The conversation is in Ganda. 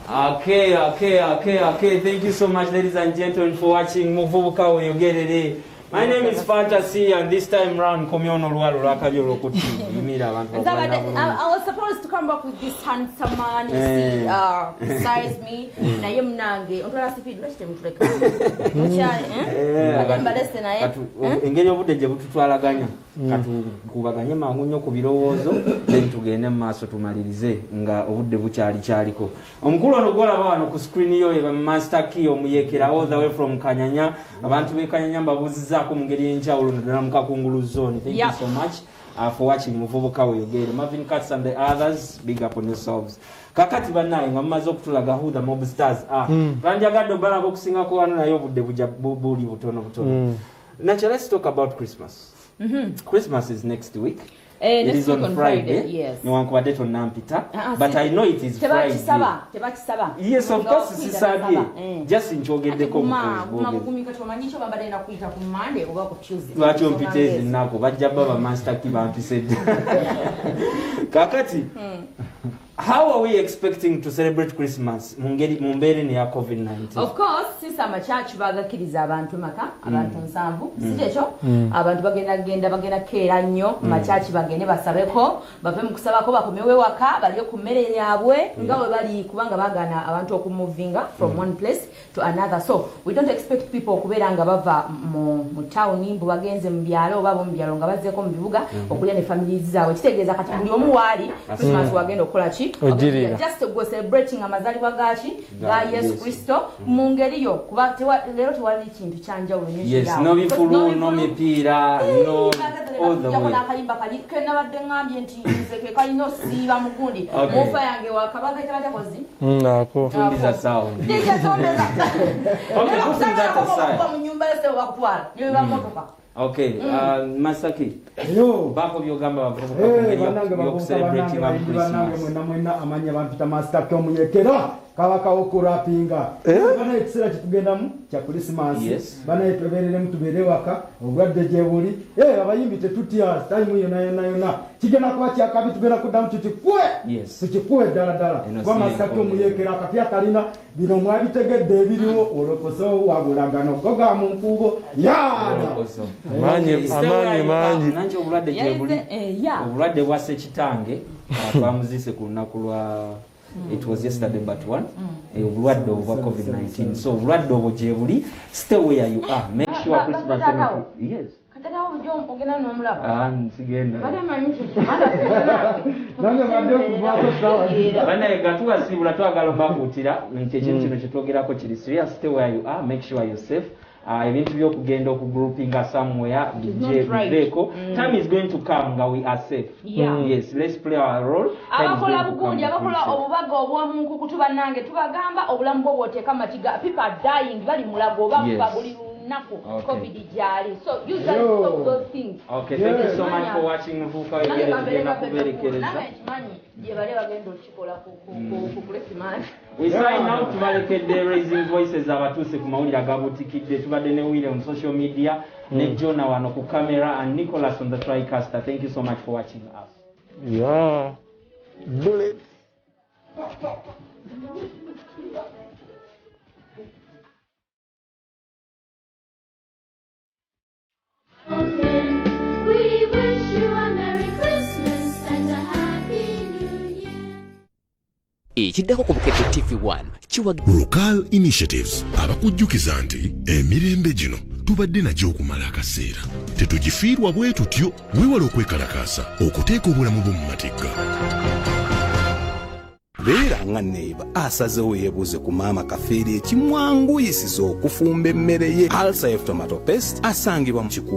Okay. Thank you so much, ladies and gentlemen, for watching Muvubuka Oyogere. My name is Fantasy, and this time round, I was supposed to come back with this handsome man, besides me. Na ye mnange. Ontola speed leste mutuleka. Engeri obudde gye bututwalaganya katubaganye mangu nnyo ku birowoozo then tugende mu maaso tumalirize nga obudde bukyaliko. Omukulu ono gwolaba wano ku screen yo ye Master Key omuyekera all the way from Kanyanya. Abantu b'e Kanyanya mbabuuzizaako mu ngeri y'enjawulo naddala mu Kakungulu zone. Thank you so much for watching Muvubuka Oyogere. Marvin Katz and the others, big up on yourselves. Kakati bannaye nga mumaze okutulaga who the mob stars are. Twanjagadde obalaba okusingako wano naye obudde buli butono. Now let's talk about Christmas. Christmas is next week. It is on Friday. Yes. But I know it is Friday. Yes, of course it's Saturday. Just enjoy the how are we expecting to celebrate Christmas? Mumbere ni ya COVID-19. Of course, since I'm a church bagakiriza abantu maka, abantu nsanvu. Sijecho, abantu bagenda kera nnyo, church bagende basabeko, bape mukusabako bakomewe waka, bali ku mmere yabwe, ngawe bali kubanga bagana abantu okumuvinga from one place to another. So, we don't expect people kubeera nga bava mu town mbu bagenze mu byalo babo mu byalo nga bazzeko mu bibuga okulya ne families zaabwe. Kitegeeza kati buli omu waali Christmas wagenda okola ki? Just to go celebrating amazalibwa gachi ga Yesu Kristo mu ngeri yo kuba lero tewali kintu kyanjawulo nnyo. Yes, no bifulu, no mipira, no all the way. Yakona akayimba kali kena badde ngambye nti nzeke kalino siba mugundi mufa yange wakabaga kyabatakozi nako tundiza sound. Ndija tondeza. Okay, putting that aside. Kwa nyumba yose wakutwala niwe bamotoka. Okay, Masaki. Yo, bako byogamba bavubuka ku celebrate ba Christmas. Mwena amanya bampita Master Key omuyekera kabaka okurapinga. Bana ekisera kitugendamu kya Christmas. Bana etuberere mutubere waka obwadde gye buli. Abayimbi tetutya time yo na kigena kwa kya kabi tugenda kudamu tutikwe. Tukikwe dala. Kwa Master Key omuyekera akapya kalina bino mwabitegedde ebiriwo olokoso wabulagano koga mu nkubo manyi nanjo obulwadde gye buli obulwadde bwa Sekitange twamuzise ku lunaku lwa it was yesterday but one obulwadde obwa COVID-19. So obulwadde obwo gye buli, stay where you are, make sure Christmas yes banaye gatuwasibula twagala obakuutira nti ekintu kino kyetwogerako kiri serious. Stay where you are, make sure you're safe. Ebintu byokugenda okugroupinga somewhere bijeko. Time is going to come nga we are safe. Yes, let's play our role. Abakola bugunji abakola obubaga obw'omuntu kutuba nange tubagamba obulamu bwo bwoteeka matiga. People are dying bali mulago bakuba buli lunaku COVID jali. So you guys stop those things. Okay, thank you so much for watching Muvubuka Oyogere. We sign out to Balekedde raising voices abatuse ku mawulire agabutikidde. Tubadde ne William on social media, ne Jonah wano ku camera, and Nicholas on the TriCaster. Thank you so much for watching us. Yeah. Bullet. We wish you a Merry Christmas and a Happy New Year. Ekiddako ku Bukedde TV1 Local Initiatives abakujjukiza nti emirembe gino tubadde nagyo okumala akaseera tetugifiirwa bwe tutyo weewala okwekalakaasa okuteeka obulamu bwo mu matigga. Beera nga neiba asazeewo yeebuuze ku maama Kafeeri ekimwanguyisiza okufumba emmere ye. Alsafe Tomato Paste asangibwa mu Kikuubo.